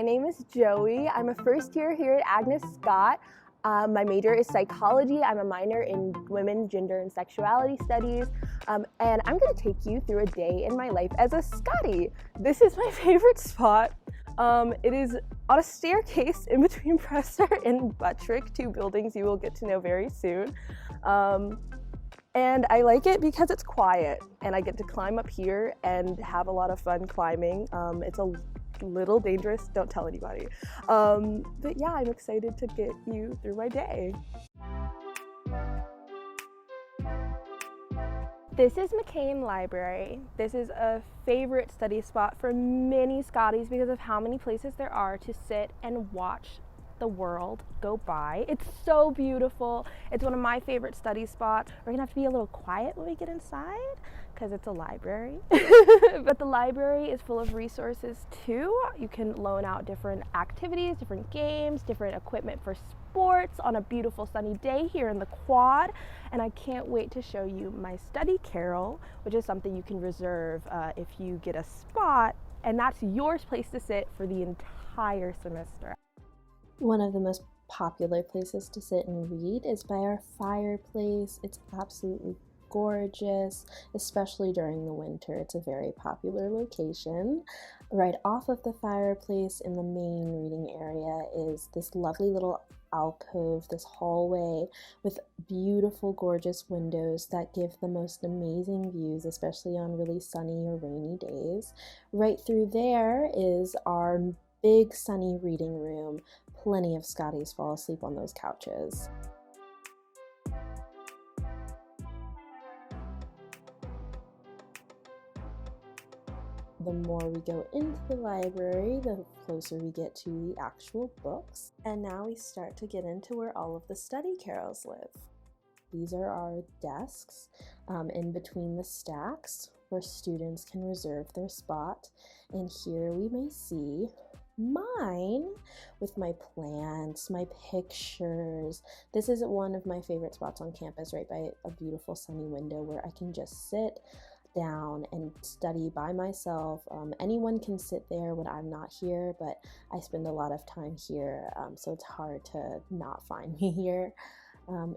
my name is Joey. I'm a first year here at Agnes Scott. My major is psychology. I'm a minor in women, gender, and sexuality studies. And I'm gonna take you through a day in my life as a Scottie. This is my favorite spot. It is on a staircase in between Presser and Buttrick, two buildings you will get to know very soon. And I like it because it's quiet and I get to climb up here and have a lot of fun climbing. It's a little dangerous, don't tell anybody. But yeah, I'm excited to get you through my day. This is McCain Library. This is a favorite study spot for many Scotties because of how many places there are to sit and watch the world go by. It's so beautiful. It's one of my favorite study spots. We're gonna have to be a little quiet when we get inside because it's a library. But the library is full of resources too. You can loan out different activities, different games, different equipment for sports on a beautiful sunny day here in the quad. And I can't wait to show you my study carrel, which is something you can reserve if you get a spot, and that's your place to sit for the entire semester. One of the most popular places to sit and read is by our fireplace. It's absolutely gorgeous, especially during the winter. It's a very popular location. Right off of the fireplace in the main reading area is this lovely little alcove, this hallway with beautiful, gorgeous windows that give the most amazing views, especially on really sunny or rainy days. Right through there is our big sunny reading room. Plenty of Scotties fall asleep on those couches. The more we go into the library, the closer we get to the actual books. And now we start to get into where all of the study carrels live. These are our desks in between the stacks where students can reserve their spot. And here we may see mine with my plants, my pictures. This is one of my favorite spots on campus, right by a beautiful sunny window where I can just sit down and study by myself. Anyone can sit there when I'm not here, but I spend a lot of time here, so it's hard to not find me here.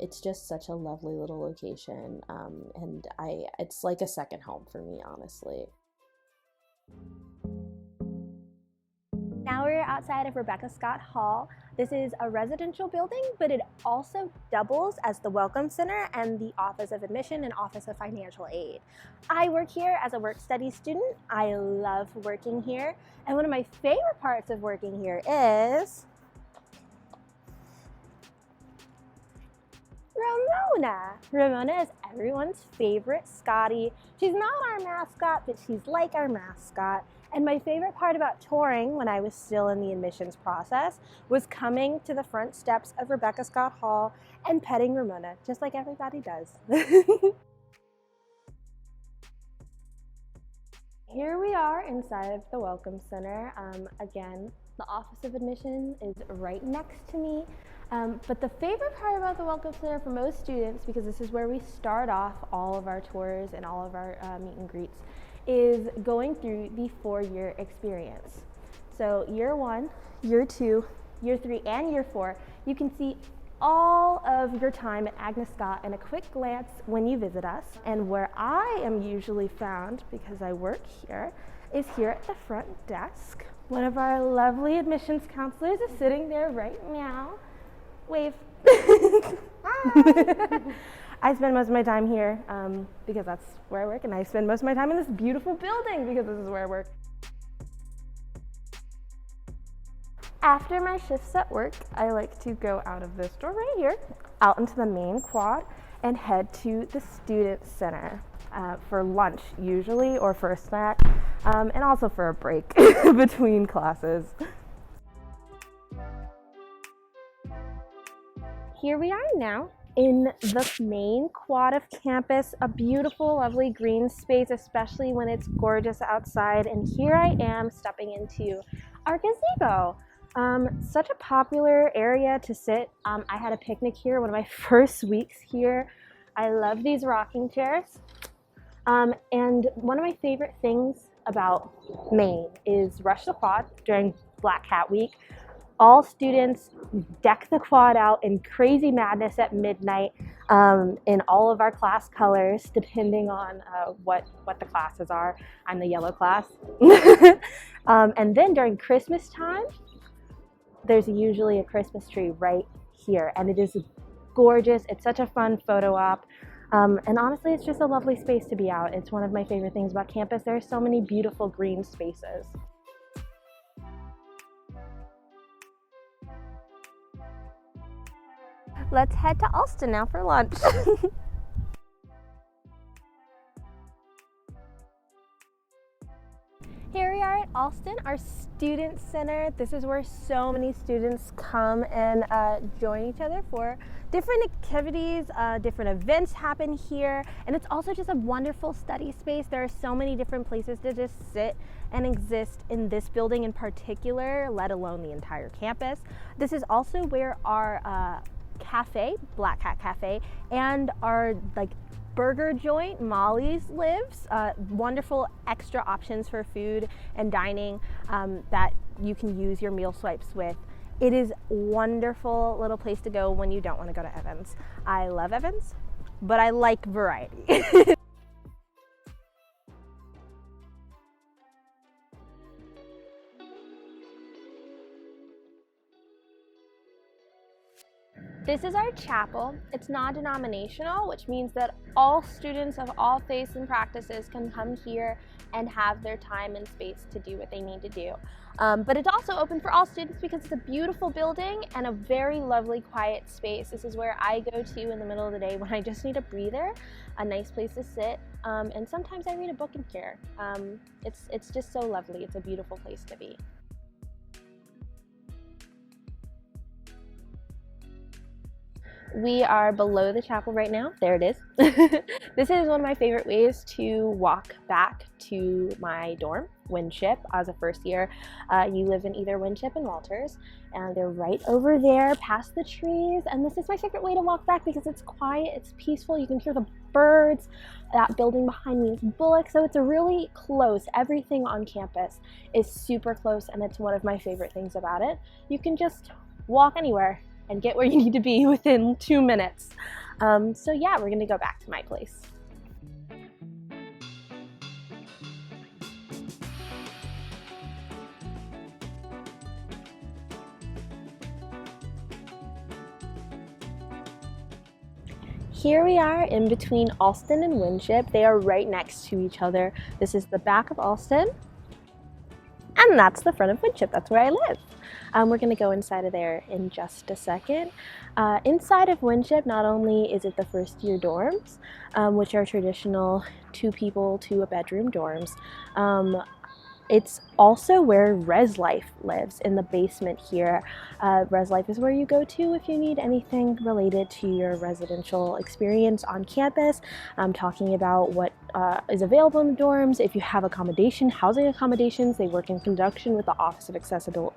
It's just such a lovely little location, and it's like a second home for me, honestly. Now we're outside of Rebecca Scott Hall. This is a residential building, but it also doubles as the Welcome Center and the Office of Admission and Office of Financial Aid. I work here as a work study student. I love working here. And one of my favorite parts of working here is Ramona. Ramona is everyone's favorite Scottie. She's not our mascot, but she's like our mascot. And my favorite part about touring when I was still in the admissions process was coming to the front steps of Rebecca Scott Hall and petting Ramona, just like everybody does. Here we are inside of the Welcome Center. Again, the Office of Admission is right next to me. But the favorite part about the Welcome Center for most students, because this is where we start off all of our tours and all of our meet and greets, is going through the 4-year experience. So year 1, year 2, year 3, and year 4, you can see all of your time at Agnes Scott in a quick glance when you visit us. And where I am usually found, because I work here, is here at the front desk. One of our lovely admissions counselors is sitting there right now. Wave. Hi. I spend most of my time here because that's where I work, and I spend most of my time in this beautiful building because this is where I work. After my shifts at work, I like to go out of this door right here, out into the main quad, and head to the Student Center for lunch usually, or for a snack, and also for a break between classes. Here we are now in the main quad of campus, a beautiful, lovely green space, especially when it's gorgeous outside. And here I am stepping into our gazebo. Such a popular area to sit. I had a picnic here one of my first weeks here. I love these rocking chairs. And one of my favorite things about Maine is Rush the Quad during Black Cat Week. All students deck the quad out in crazy madness at midnight in all of our class colors, depending on what the classes are. I'm the yellow class. And then during Christmas time, there's usually a Christmas tree right here, and it is gorgeous. It's such a fun photo op. And honestly, it's just a lovely space to be out. It's one of my favorite things about campus. There are so many beautiful green spaces. Let's head to Alston now for lunch. Here we are at Alston, our student center. This is where so many students come and join each other for different activities, different events happen here, and it's also just a wonderful study space. There are so many different places to just sit and exist in this building in particular, let alone the entire campus. This is also where our cafe, Black Cat Cafe, and our burger joint, Molly's, lives. Wonderful extra options for food and dining that you can use your meal swipes with. It is a wonderful little place to go when you don't want to go to Evans. I love Evans, but I like variety. This is our chapel. It's non-denominational, which means that all students of all faiths and practices can come here and have their time and space to do what they need to do. But it's also open for all students because it's a beautiful building and a very lovely, quiet space. This is where I go to in the middle of the day when I just need a breather, a nice place to sit, and sometimes I read a book in here. It's just so lovely. It's a beautiful place to be. We are below the chapel right now. There it is. This is one of my favorite ways to walk back to my dorm, Winship, as a first year. You live in either Winship and Walters, and they're right over there past the trees. And this is my favorite way to walk back because it's quiet, it's peaceful. You can hear the birds. That building behind me is Bullock, so it's a really close. Everything on campus is super close, and it's one of my favorite things about it. You can just walk anywhere and get where you need to be within 2 minutes. So yeah, we're gonna go back to my place. Here we are in between Alston and Winship. They are right next to each other. This is the back of Alston, and that's the front of Winship. That's where I live. We're going to go inside of there in just a second. Inside of Winship, not only is it the first year dorms, which are traditional 2 people to a bedroom dorms, it's also where Res Life lives, in the basement here. Res Life is where you go to if you need anything related to your residential experience on campus. I'm talking about what is available in the dorms. If you have housing accommodations, they work in conjunction with the Office of Accessible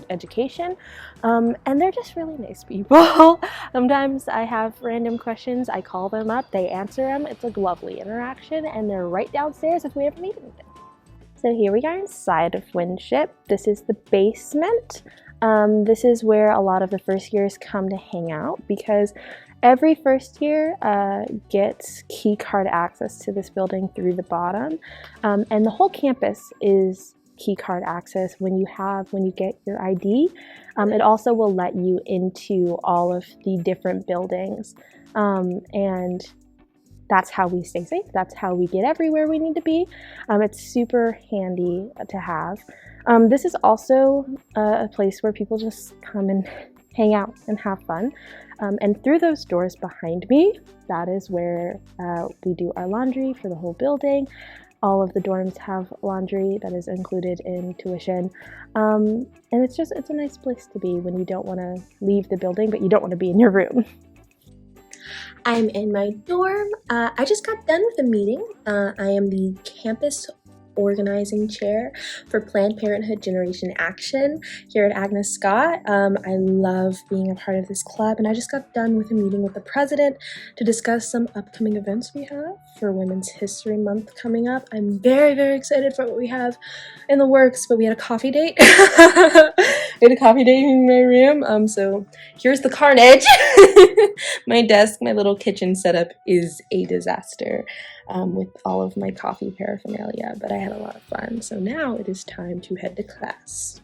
Education. And they're just really nice people. Sometimes I have random questions. I call them up, they answer them. It's a lovely interaction, and they're right downstairs if we ever need anything. So here we are inside of Winship. This is the basement. This is where a lot of the first years come to hang out because every first year gets key card access to this building through the bottom. And the whole campus is key card access when you get your ID. It also will let you into all of the different buildings. And that's how we stay safe. That's how we get everywhere we need to be. It's super handy to have. This is also a place where people just come and hang out and have fun. And through those doors behind me, that is where we do our laundry for the whole building. All of the dorms have laundry that is included in tuition. And it's a nice place to be when you don't want to leave the building, but you don't want to be in your room. I'm in my dorm. I just got done with a meeting. I am the campus organizing chair for Planned Parenthood Generation Action here at Agnes Scott. I love being a part of this club, and I just got done with a meeting with the president to discuss some upcoming events we have. for Women's History Month coming up. I'm very, very excited for what we have in the works, but we had a coffee date. We had a coffee date in my room, so here's the carnage. My desk, my little kitchen setup is a disaster with all of my coffee paraphernalia, but I had a lot of fun. So now it is time to head to class.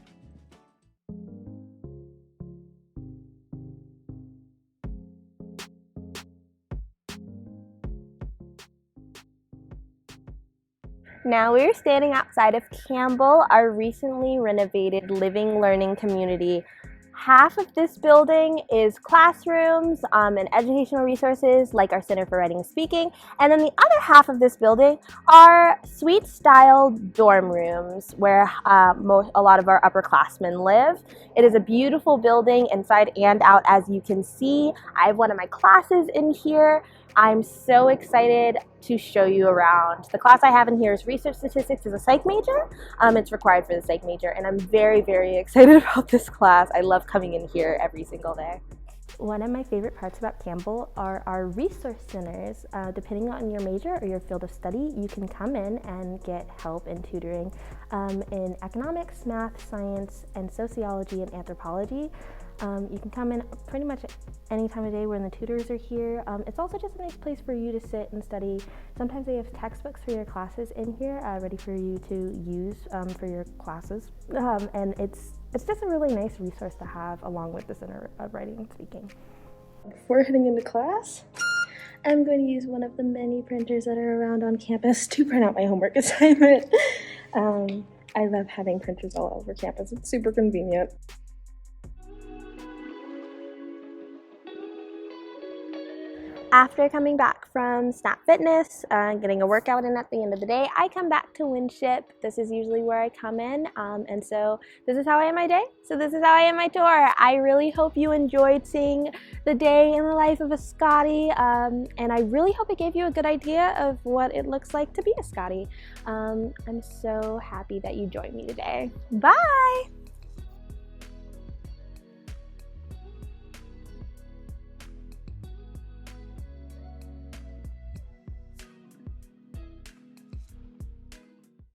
Now we're standing outside of Campbell, our recently renovated living learning community. Half of this building is classrooms and educational resources like our Center for Writing and Speaking, and then the other half of this building are suite-style dorm rooms where a lot of our upperclassmen live. It is a beautiful building inside and out, as you can see. I have one of my classes in here. I'm so excited to show you around. The class I have in here is Research Statistics as a psych major. It's required for the psych major, and I'm very, very excited about this class. I love coming in here every single day. One of my favorite parts about Campbell are our resource centers. Depending on your major or your field of study, you can come in and get help and tutoring in economics, math, science, and sociology and anthropology. You can come in pretty much any time of day when the tutors are here. It's also just a nice place for you to sit and study. Sometimes they have textbooks for your classes in here, ready for you to use for your classes. And it's just a really nice resource to have along with the Center of Writing and Speaking. Before heading into class, I'm going to use one of the many printers that are around on campus to print out my homework assignment. I love having printers all over campus. It's super convenient. After coming back from Snap Fitness, getting a workout in at the end of the day, I come back to Winship. This is usually where I come in, and so this is how I end my day. So this is how I end my tour. I really hope you enjoyed seeing the day in the life of a Scottie, and I really hope it gave you a good idea of what it looks like to be a Scottie. I'm so happy that you joined me today. Bye!